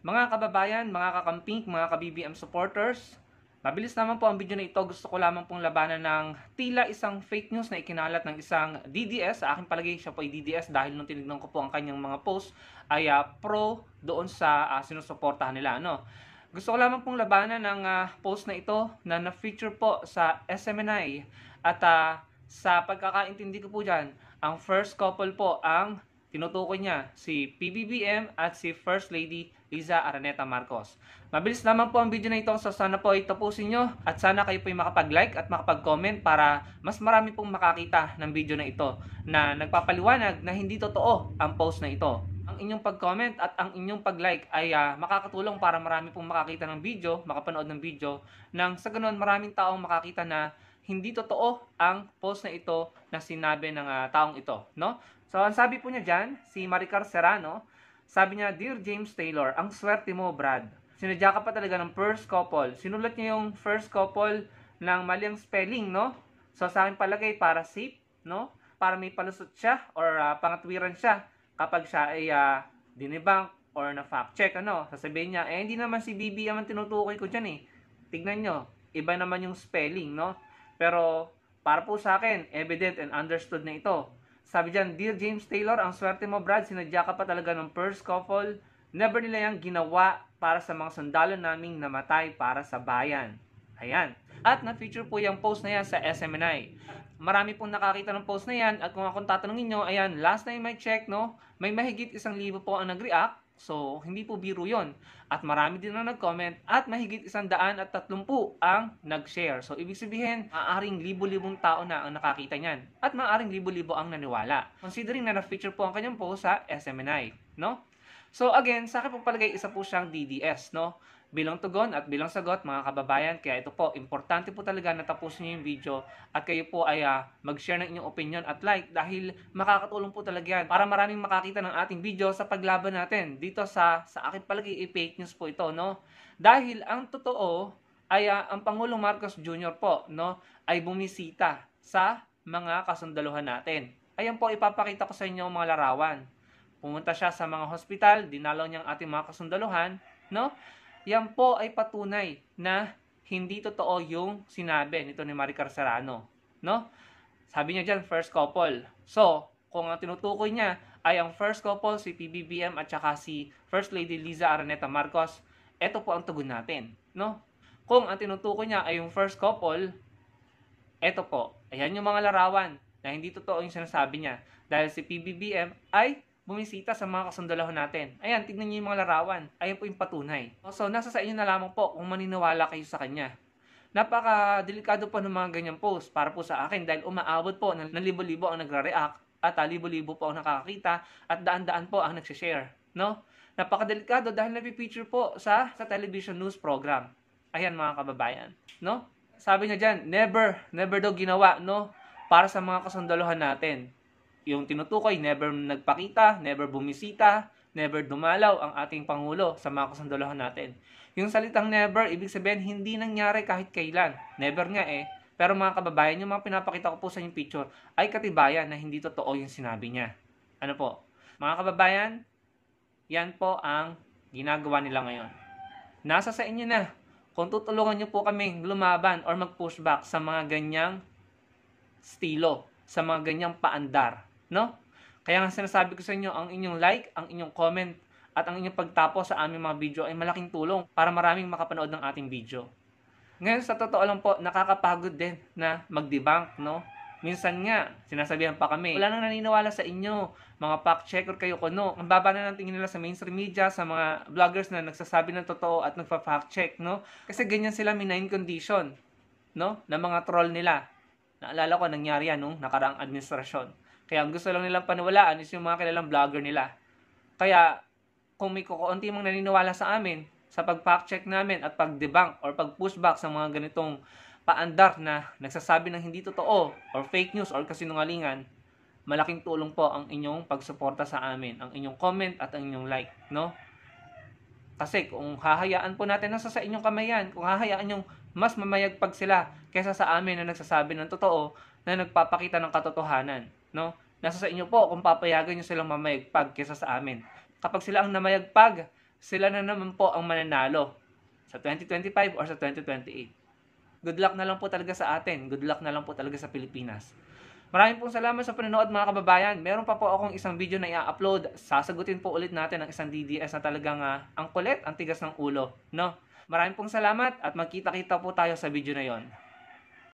Mga kababayan, mga kakamping, mga ka-BBM supporters, mabilis naman po ang video na ito. Gusto ko lamang pong labanan ng tila isang fake news na ikinalat ng isang DDS. Sa aking palagay, siya po ay DDS dahil nung tinignan ko po ang kanyang mga post ay pro doon sa sinusuportahan nila. No? Gusto ko lamang pong labanan ng post na ito na na-feature po sa SMNI. At sa pagkakaintindi ko po dyan, ang first couple po ang tinutukoy niya si PBBM at si First Lady Liza Araneta Marcos. Mabilis naman po ang video na ito, so sana po ay tapusin nyo at sana kayo po ay makapag-like at makapag-comment para mas marami pong makakita ng video na ito na nagpapaliwanag na hindi totoo ang post na ito. Ang inyong pag-comment at ang inyong pag-like ay makakatulong para marami pong makakita ng video, makapanood ng video, nang sa ganoon maraming taong makakita na hindi totoo ang post na ito na sinabi ng taong ito, no? So, ang sabi po niya dyan, si Maricar Serrano, sabi niya, Dear James Taylor, ang swerte mo, Brad. Sinadya ka pa talaga ng first couple. Sinulat niya yung first couple ng mali ang spelling, no? So, sa akin palagay, para safe, no? Para may palusot siya or pangatwiran siya kapag siya ay dinibunk or na-fact check, ano? Sasabihin niya, hindi naman si BB ang tinutukoy ko dyan, eh. Tignan nyo, iba naman yung spelling, no? Pero, para po sa akin, evident and understood na ito. Sabi dyan, Dear James Taylor, ang swerte mo, Brad, sinadya ka pa talaga ng first couple. Never nila yung ginawa para sa mga sundalo naming namatay para sa bayan. Ayan. At na-feature po yung post na yan sa SMNI. Marami pong nakakita ng post na yan. At kung akong tatanungin nyo, ayan, last time I check, no, may mahigit 1,000 po ang nag-react. So, hindi po biro yon. At marami din na nag-comment at mahigit 130 ang nag-share. So, ibig sabihin, maaaring libo-libong tao na ang nakakita niyan. At maaaring libo-libo ang naniwala. Considering na na-feature po ang kanyang post sa SMNI, no? So, again, sa akin po palagay, isa po siyang DDS, no? Bilang tugon at bilang sagot, mga kababayan, kaya ito po, importante po talaga na tapusin niyo yung video at kayo po ay mag-share ng inyong opinion at like dahil makakatulong po talaga yan para maraming makakita ng ating video sa paglaban natin. Dito sa akin palagi, fake news po ito, no? Dahil ang totoo ay ang Pangulong Marcos Jr. po, no, ay bumisita sa mga kasundaluhan natin. Ayan po, ipapakita ko sa inyo mga larawan. Pumunta siya sa mga hospital, dinalaw niyang ating mga kasundaluhan, no? Yan po ay patunay na hindi totoo yung sinabi nito ni Maricar Serrano, no? Sabi niya dyan, first couple. So, kung ang tinutukoy niya ay ang first couple, si PBBM at saka si First Lady Liza Araneta Marcos, eto po ang tugon natin, no? Kung ang tinutukoy niya ay yung first couple, eto po, ayan yung mga larawan na hindi totoo yung sinasabi niya. Dahil si PBBM ay bumisita sa mga kasundalahan natin. Ayan, tignan niyo yung mga larawan. Ayan po yung patunay. So, nasa sa inyo na lamang po kung maniniwala kayo sa kanya. Napaka-delikado po ng mga ganyang post para po sa akin dahil umaabot po ng libo-libo ang nagre-react at libo-libo po ang nakakakita at daan-daan po ang nagsishare. No? Napaka-delikado dahil napipicture po sa television news program. Ayan mga kababayan. No? Sabi niya dyan, never daw ginawa, no? Para sa mga kasundalohan natin. Yung tinutukoy, never nagpakita, never bumisita, never dumalaw ang ating Pangulo sa mga kasundalohan natin. Yung salitang never, ibig sabihin, hindi nangyari kahit kailan. Never nga eh. Pero mga kababayan, yung mga pinapakita ko po sa inyong picture, ay katibayan na hindi totoo yung sinabi niya. Ano po? Mga kababayan, yan po ang ginagawa nila ngayon. Nasa sa inyo na kung tutulungan nyo po kaming lumaban or mag-pushback sa mga ganyang estilo, sa mga ganyang paandar. No? Kaya nga sinasabi ko sa inyo, ang inyong like, ang inyong comment, at ang inyong pagtapos sa aming mga video ay malaking tulong para maraming makapanood ng ating video. Ngayon, sa totoo lang po, nakakapagod din na mag-debunk, no? Minsan nga, sinasabihan pa kami, wala nang naniniwala sa inyo, mga fact-checker kayo kuno. Ang baba na ng tingin nila sa mainstream media, sa mga vloggers na nagsasabi ng totoo at nagpa-fact-check, no? Kasi ganyan sila minain condition, no? Na mga troll nila. Naalala ko, nangyari yan nung nakaraang administrasyon. Kaya ang gusto lang nilang paniwalaan is yung mga kilalang vlogger nila. Kaya, kung may kukunti mang naniniwala sa amin, sa pag-fact check namin at pag-debunk or pag-pushback sa mga ganitong paandar na nagsasabi ng hindi totoo or fake news or kasinungalingan, malaking tulong po ang inyong pagsuporta sa amin, ang inyong comment at ang inyong like, no? Kasi kung hahayaan po natin, nasa sa inyong kamay yan. Kung hahayaan yung mas mamayagpag sila kaysa sa amin na nagsasabi ng totoo, na nagpapakita ng katotohanan, no? Nasa sa inyo po kung papayagan nyo silang mamayagpag kaysa sa amin. Kapag sila ang namayagpag sila na naman po ang mananalo sa 2025 or sa 2028. Good luck na lang po talaga sa atin. Good luck na lang po talaga sa Pilipinas. Maraming pong salamat sa panonood mga kababayan. Meron pa po akong isang video na i-upload. Sasagutin po ulit natin ang isang DDS na talagang ang kulit, ang tigas ng ulo. No? Maraming pong salamat at magkita-kita po tayo sa video na yon.